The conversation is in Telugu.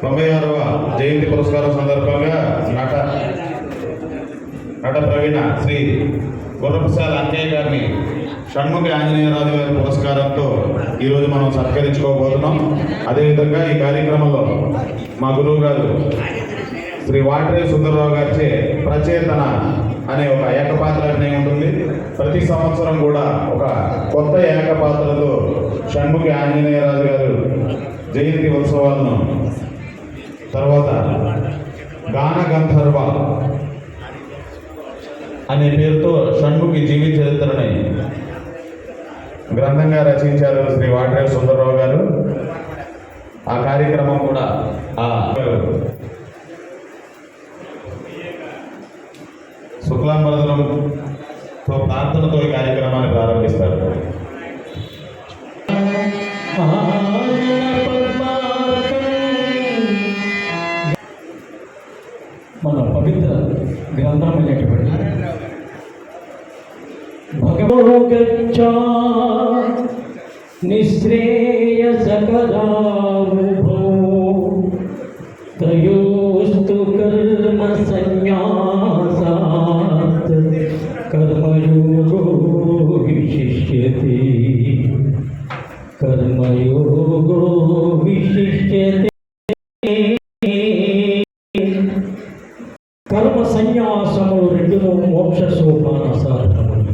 96వ జయంతి పురస్కారం సందర్భంగా నట ప్రవీణ శ్రీ గుర్రపుశాల అంకయ్య గారిని షణ్ముఖి ఆంజనేయరాజు గారి పురస్కారంతో ఈరోజు మనం సత్కరించుకోబోతున్నాం. అదేవిధంగా ఈ కార్యక్రమంలో మా గురువు గారు శ్రీ వాటరే సుందరరావు గారిచే ప్రచేతన అనే ఒక ఏకపాత్ర అభినయం ఉంటుంది. ప్రతి సంవత్సరం కూడా ఒక కొత్త ఏకపాత్రతో షణ్ముఖి ఆంజనేయరాజు గారు జయంతి ఉత్సవాలను, తర్వాత గాన గంధర్వ అనే పేరుతో షణ్ముఖి జీవిత చరిత్రని గ్రంథంగా రచించారు శ్రీ వాటరే సుందరరావు గారు. ఆ కార్యక్రమం కూడా శుక్లాంబరధరంతో ప్రార్థనతో ఈ కార్యక్రమాన్ని ప్రారంభిస్తారు. మన పవిత్ర గ్రంథమైనటువంటి భగవోగచ్చ నిశ్రేయసకరావుభో త్రయోస్తు కర్మ సన్యాసాత్ కర్మయోగో విశిష్యతే కర్మయోగో విశిష్యతే. కర్మ సన్యాసములు రెండును మోక్ష సోపాన సాధనములు.